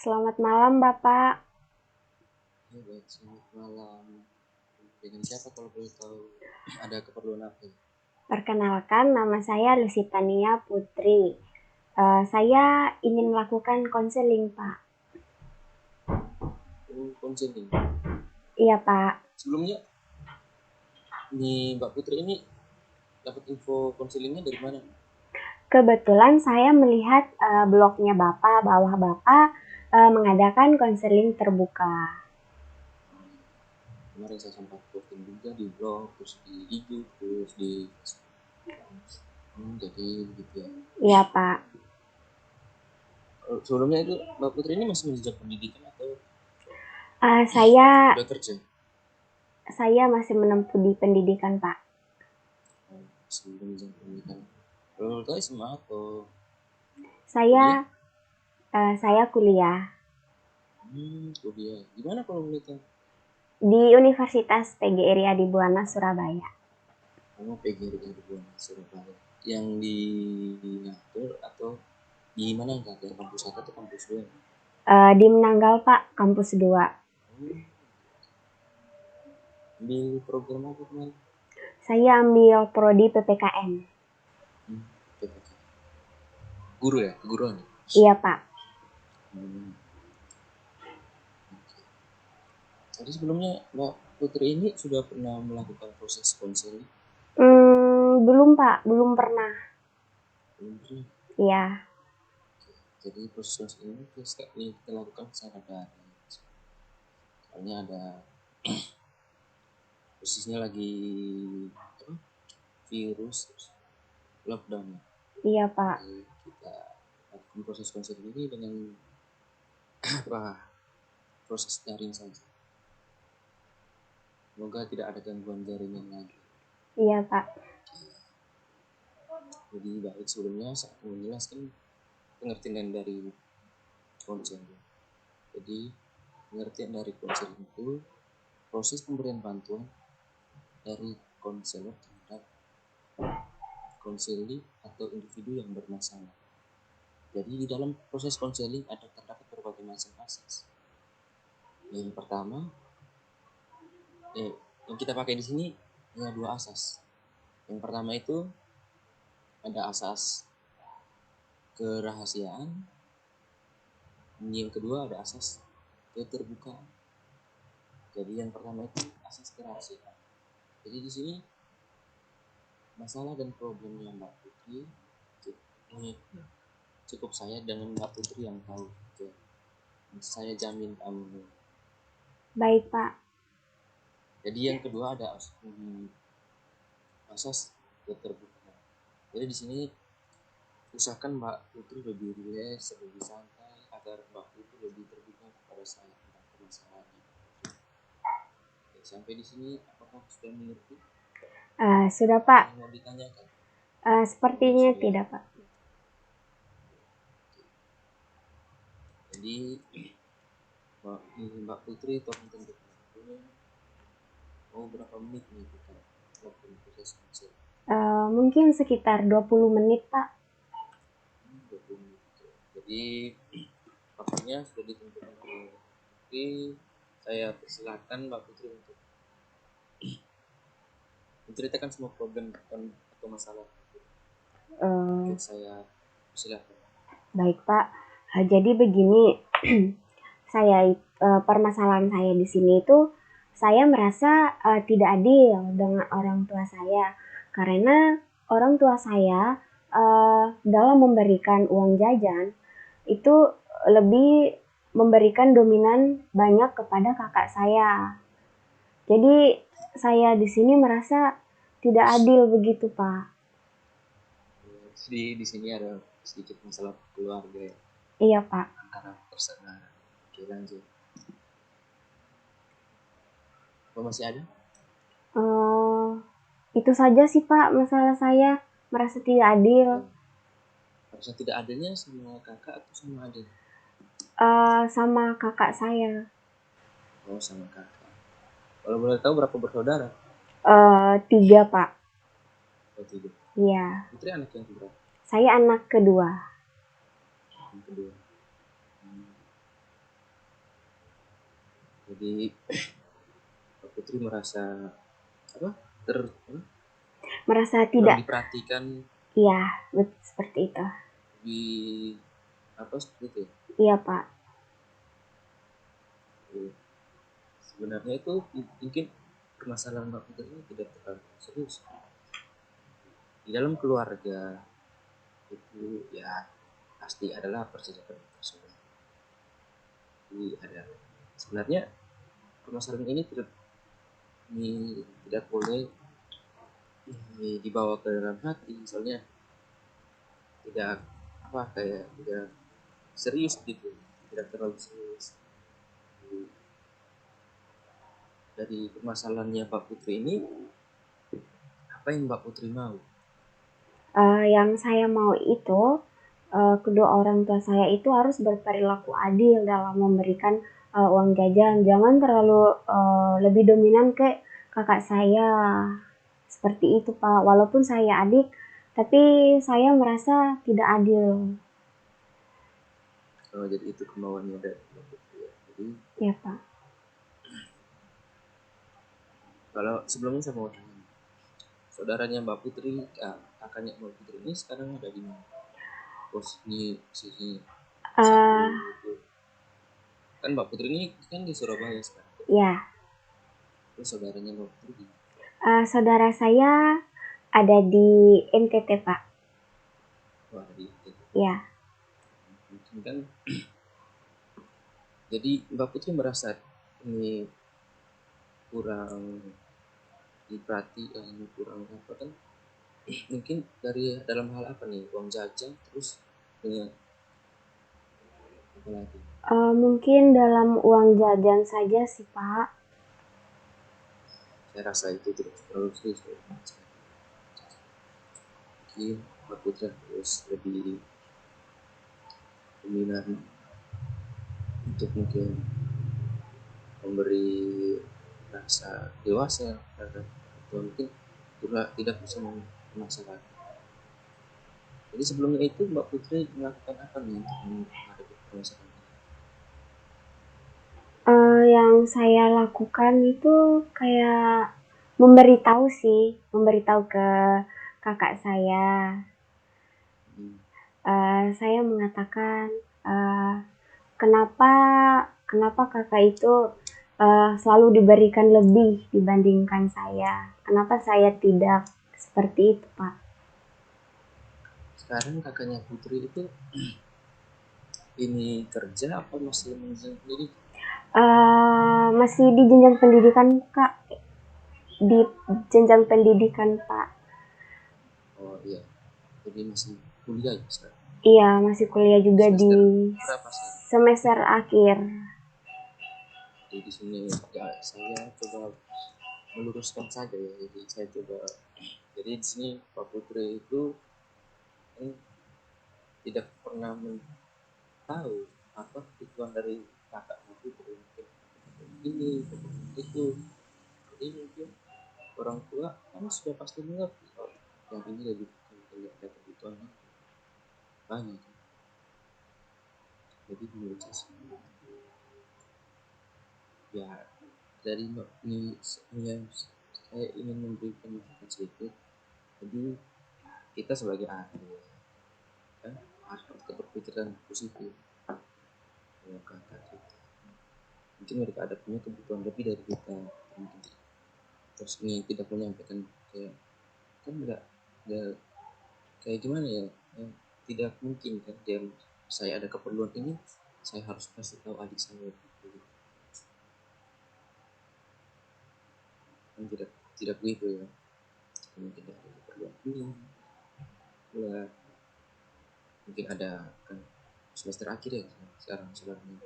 Selamat malam, Bapak. Ya, baik, selamat malam. Dengan siapa kalau boleh tahu? Ada keperluan apa ya? Perkenalkan, nama saya Lusitania Putri. Saya ingin melakukan konseling, Pak. Oh, konseling. Iya, Pak. Sebelumnya, Mbak Putri ini dapat info konselingnya dari mana? Kebetulan saya melihat blognya Bapak, bahwa Bapak mengadakan konseling terbuka. Kemarin saya sempat posting juga di blog, terus di IG, terus di jadi begitu ya. Iya, Pak. Sebelumnya itu Mbak Putri ini masih menjejak pendidikan atau Saya sudah kerja? saya masih menempuh di pendidikan, Pak. Masih menjejak pendidikan. Kalau tahu SMA atau Saya kuliah? saya kuliah Kuliah. Gimana kalau boleh tahu? di Universitas PGRI Adibuana Surabaya. Kamu PGRI Adibuana Surabaya. Yang di Natur atau di mana enggak? Yang kampus 1 atau kampus 2? Di Menanggal, Pak, kampus 2. Ambil program apa kemarin? Saya ambil prodi PPKN. PPK. Guru ya? Keguruan ya? Iya, Pak. Jadi sebelumnya Mbak Putri ini sudah pernah melakukan proses konseling? Belum, Pak. Belum pernah. Belum pernah. Iya. Jadi proses konseling ini kita lakukan secara daring. Soalnya ada posisinya lagi apa? Virus lockdown ya. Iya, Pak. Jadi kita lakukan proses konseling ini dengan proses daring saja. Semoga tidak ada gangguan jaringan lagi. Iya, Pak. Jadi baik, sebelumnya saya menjelaskan pengertian dari konseling. Jadi pengertian dari konseling itu proses pemberian bantuan dari konselor terhadap konseli atau individu yang bermasalah. Jadi di dalam proses konseling terdapat berbagai macam asas. Yang pertama, yang kita pakai di sini hanya 2 asas. Yang pertama itu ada asas kerahasiaan. Yang kedua ada asas keterbukaan. Jadi yang pertama itu asas kerahasiaan. Jadi di sini masalah dan problemnya Mbak Putri ini cukup saya dengan Mbak Putri yang tahu. Saya jamin amin. Baik, Pak. Jadi yang kedua ada asas keterbukaan. Jadi di sini usahakan Mbak Putri lebih rileks, lebih santai agar Mbak Putri lebih terbuka kepada saya tentang permasalahannya. Oke, sampai di sini apakah sudah mengerti? Sudah, Pak. Yang mau ditanyakan? Sepertinya Sudah. tidak, Pak. Jadi Mbak Putri tolong tentukan waktunya. Mau berapa menit nih kita melakukan proses konseling? Mungkin sekitar 20 menit, Pak. 20 menit. Jadi waktunya sudah ditentukan oleh Mbak Putri. Saya persilakan Mbak Putri untuk menceritakan semua problem atau masalah. Oke, saya persilakan. Baik, Pak. Jadi begini, permasalahan saya di sini itu saya merasa tidak adil dengan orang tua saya karena orang tua saya dalam memberikan uang jajan itu lebih memberikan dominan banyak kepada kakak saya. Jadi saya di sini merasa tidak adil begitu, Pak. Di sini ada sedikit masalah keluarga ya, Iya, Pak. antara persaudara. Oke, lanjut. Apa masih ada? Itu saja sih, Pak, masalah saya merasa tidak adil. Harusnya tidak adilnya sama kakak atau sama adik? Sama kakak saya. Oh, sama kakak. Kalau boleh tahu berapa bersaudara? 3, Pak. Oh, 3. Iya. Putri anak yang berapa? Saya anak kedua. Yang kedua. Jadi Mbak Putri merasa apa ter Merasa kurang tidak, diperhatikan, iya, seperti itu. di apa seperti itu ya? Iya Pak. Sebenarnya itu mungkin permasalahan Mbak Putri ini tidak terlalu serius di dalam keluarga. Itu ya pasti adalah percakapan tersebut. Jadi ada sebenarnya permasalahan ini tidak boleh dibawa ke dalam hati, soalnya tidak apa kayak tidak serius gitu, tidak terlalu serius. Dari permasalahannya Mbak Putri ini, apa yang Mbak Putri mau? Yang saya mau itu, kedua orang tua saya itu harus berperilaku adil dalam memberikan uang jajan. Jangan terlalu lebih dominan ke kakak saya. Seperti itu Pak. Walaupun saya adik, tapi saya merasa tidak adil. Jadi itu kemauannya dari Mbak Putri ya. Jadi Ya Pak. kalau sebelumnya saya mau tanya, saudaranya Mbak Putri, kakaknya Mbak Putri ini sekarang ada di mana? Posisi satu Uh, itu kan Mbak Putri ini kan di Surabaya sekarang. ya, Terus saudaranya Mbak Putri di saudara saya ada di NTT Pak. wah di Ya. mungkin kan. Jadi Mbak Putri merasa ini kurang diperhatikan, kurang apa kan? Mungkin dari dalam hal apa nih, uang jajan, terus dengan apa lagi? Mungkin dalam uang jajan saja sih Pak. Saya rasa itu tidak terlalu serius. Mungkin Mbak Putri harus lebih dominan untuk mungkin memberi rasa dewasa terhadap, atau mungkin tidak bisa memaksa lagi. Jadi sebelumnya itu Mbak Putri melakukan apa nih untuk menghadapi permasalahan ini? Yang saya lakukan itu kayak memberitahu ke kakak saya. Saya mengatakan, uh, kenapa kenapa kakak itu selalu diberikan lebih dibandingkan saya. Kenapa saya tidak seperti itu, Pak? Sekarang kakaknya Putri itu ini kerja apa masih menjenjang pendidikan? Masih di jenjang pendidikan, Kak. Di jenjang pendidikan, Pak. Oh iya, jadi masih kuliah ya sekarang? Iya, masih kuliah juga di Semester berapa sekarang? semester akhir. Jadi di sini ya saya coba meluruskan saja ya. Jadi saya coba, jadi di sini Pak Putri itu tidak pernah tahu apa tujuan dari kakak Putri, mungkin ini itu. Jadi mungkin orang tua kan sudah pasti mengerti, oh yang ini lebih ada kebutuhan banyak. Jadi menurut saya ya, dari ini yang saya ingin memberikan masukan sedikit. Jadi kita sebagai anak kan harus berpikiran positif ya, kakak kita mungkin mereka ada punya kebutuhan lebih dari kita, mungkin terus ini tidak menyampaikan kayak kan nggak kayak gimana ya, tidak mungkin kan dia saya ada keperluan ini saya harus kasih tahu adik saya gitu. Kan tidak begitu ya, mungkin ada keperluan ini ya, mungkin ada kan semester akhir ya sekarang sebenarnya.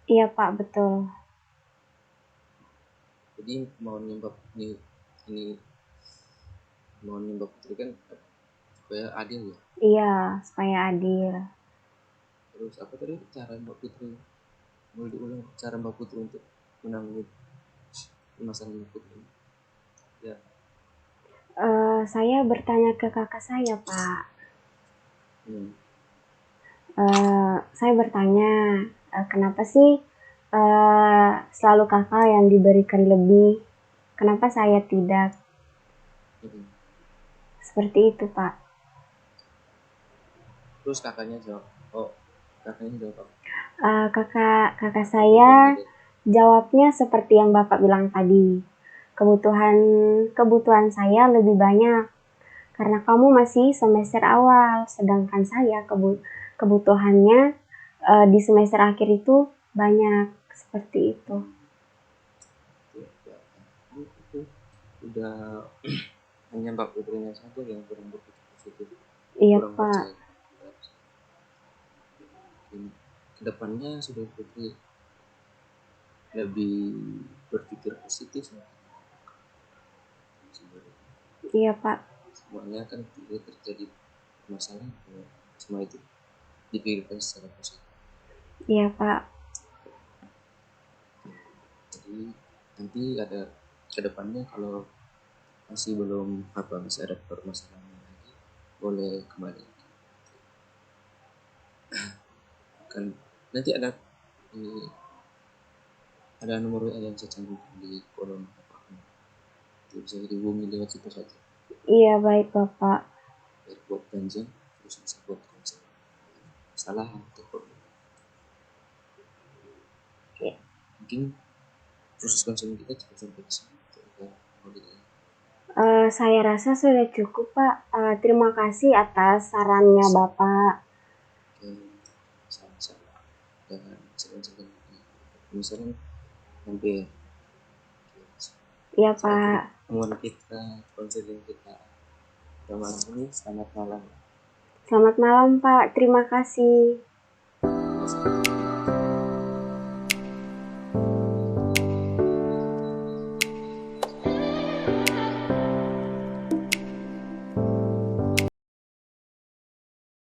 Iya, Pak, betul. Jadi mau nyembah ini mau nyembah Putri kan supaya adil ya. Iya, supaya adil. Terus apa tadi cara Mbak Putri, mau diulang cara Mbak Putri untuk menangani masalah Mbak Putri ya? Saya bertanya ke kakak saya, Pak. hmm. Saya bertanya, kenapa sih selalu kakak yang diberikan lebih. Kenapa saya tidak? Seperti itu, Pak. Terus kakaknya jawab, kakaknya jawab apa? Kakak saya jawabnya seperti yang Bapak bilang tadi. Kebutuhan saya lebih banyak karena kamu masih semester awal, sedangkan saya kebutuhannya di semester akhir itu banyak, seperti itu. Itu udah hanya Mbak Putrinya saja yang kurang berpikir positif, Iya, kurang Pak. percaya. Kedepannya sudah Putri lebih berpikir positif ya. Iya, Pak. Semuanya kan tidak terjadi masalah, semua itu dipikirkan secara positif. Iya, Pak. Jadi nanti ada kedepannya kalau masih belum masih ada permasalahan lagi, boleh kembali. Kan nanti ada nomor WA yang saya cantumkan di kolom itu bisa dihubungi lewat situ saja. Iya, baik, Bapak. Biar buat janjian terus bisa buat konser salah atau problem. Iya. Mungkin proses konseling kita cukup sampai di sini. Saya rasa sudah cukup, Pak. Terima kasih atas sarannya Bapak. Sama-sama. Jangan sering-sering misalnya nanti Iya, Pak. temuan kita konseling kita pada malam ini. Selamat malam. Selamat malam, Pak. Terima kasih. Terima kasih.